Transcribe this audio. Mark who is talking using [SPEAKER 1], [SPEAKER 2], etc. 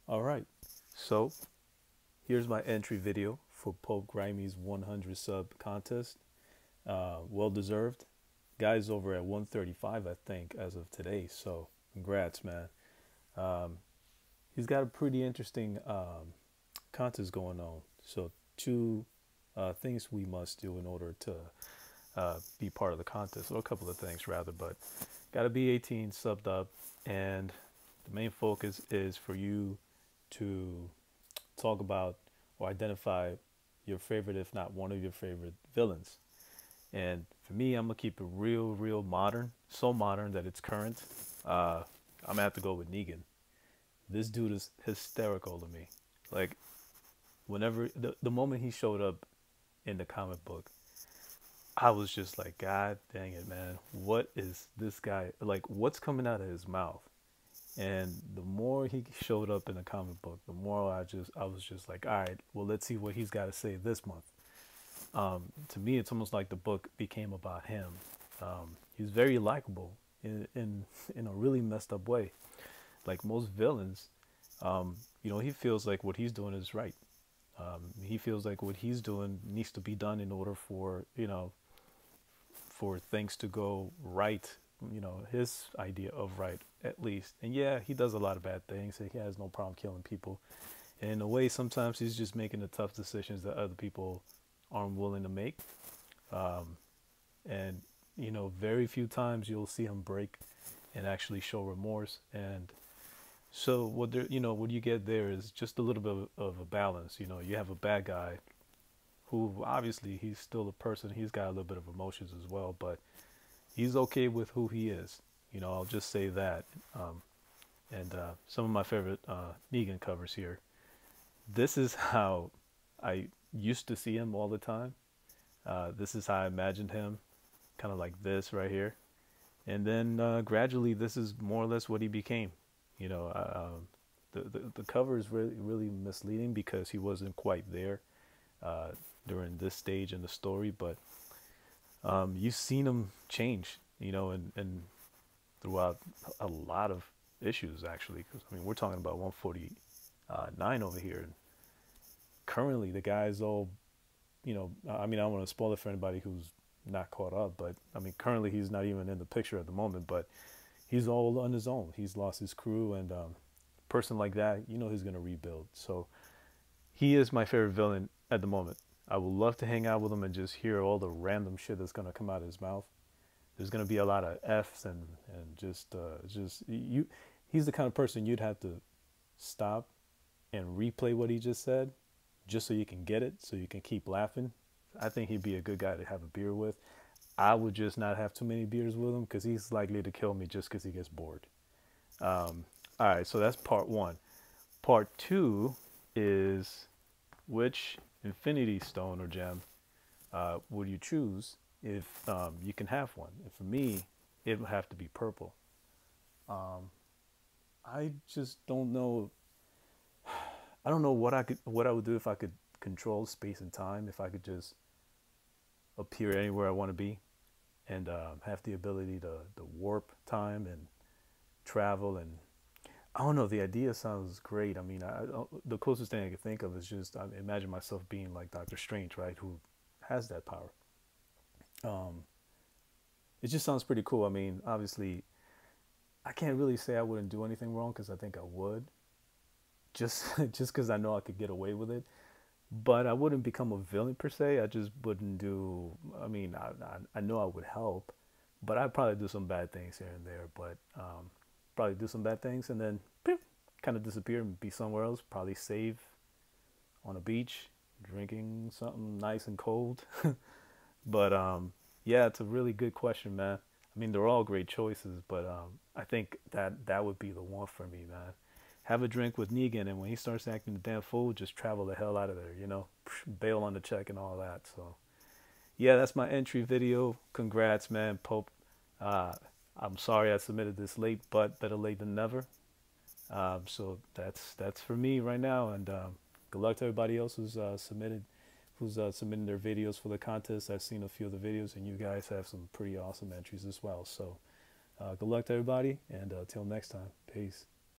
[SPEAKER 1] All right, so here's my entry video for Pope Grimey's 100 sub contest. Well deserved. Guy's over at 135, I think, as of today. So congrats, man. Um, he's got a pretty interesting contest going on. So two things we must do in order to be part of the contest, or a couple of things rather. But got to be 18 subbed up, and the main focus is for you to talk about or identify your favorite, if not one of your favorite villains. And for me, I'm gonna keep it real, real modern, so modern that it's current. I'm gonna have to go with Negan. This dude is hysterical to me. Like whenever the moment he showed up in the comic book, I was just like, God dang it, man! What is this guy like? What's coming out of his mouth? And the more he showed up in the comic book, the more I was just like, all right, well, let's see what he's got to say this month. To me, it's almost like the book became about him. He's very likable in a really messed up way. Like most villains, he feels like what he's doing is right. He feels like what he's doing needs to be done in order for for things to go right. His idea of right, at least. And yeah, he does a lot of bad things. He has no problem killing people. And in a way, sometimes he's just making the tough decisions that other people aren't willing to make. Um, and very few times you'll see him break and actually show remorse. And so what you get there is just a little bit of a balance. You have a bad guy who obviously he's still a person. He's got a little bit of emotions as well, but he's okay with who he is. I'll just say that. And some of my favorite Negan covers here. This is how I used to see him all the time. This is how I imagined him, kind of like this right here. And then gradually, this is more or less what he became. You know, the cover is really really misleading because he wasn't quite there uh, during this stage in the story, but you've seen him change. And throughout a lot of issues actually. Because I mean, we're talking about 149 over here, and currently the guy's all I mean, I don't want to spoil it for anybody who's not caught up, but I mean, currently he's not even in the picture at the moment, but he's all on his own. He's lost his crew, and person like that, he's going to rebuild. So he is my favorite villain at the moment. I would love to hang out with him and just hear all the random shit that's going to come out of his mouth. There's going to be a lot of F's and just you. He's the kind of person you'd have to stop and replay what he just said, just so you can get it, so you can keep laughing. I think he'd be a good guy to have a beer with. I would just not have too many beers with him because he's likely to kill me just because he gets bored. All right, so that's part one. Part two is which Infinity Stone or gem would you choose if you can have one? And for me, it would have to be purple. Um, I just don't know. I don't know what I would do if I could control space and time. If I could just appear anywhere I want to be and have the ability to warp time and travel. And I don't know, the idea sounds great. I mean, the closest thing I could think of is just I imagine myself being like Doctor Strange, right, who has that power. um, it just sounds pretty cool. I mean, obviously I can't really say I wouldn't do anything wrong because I think I would, just just because I know I could get away with it. But I wouldn't become a villain per se. I just wouldn't do. I mean, I know I would help, but I'd probably do some bad things here and there. But probably do some bad things and then kind of disappear and be somewhere else. Probably save on a beach, drinking something nice and cold. But yeah, it's a really good question, man. I mean, they're all great choices, but I think that would be the one for me, man. Have a drink with Negan, and when he starts acting the damn fool, just travel the hell out of there, bail on the check and all that. So yeah, that's my entry video. Congrats, man, Pope. Uh, I'm sorry I submitted this late, but better late than never. So that's for me right now, and good luck to everybody else who's submitting their videos for the contest. I've seen a few of the videos, and you guys have some pretty awesome entries as well. So good luck to everybody, and till next time, peace.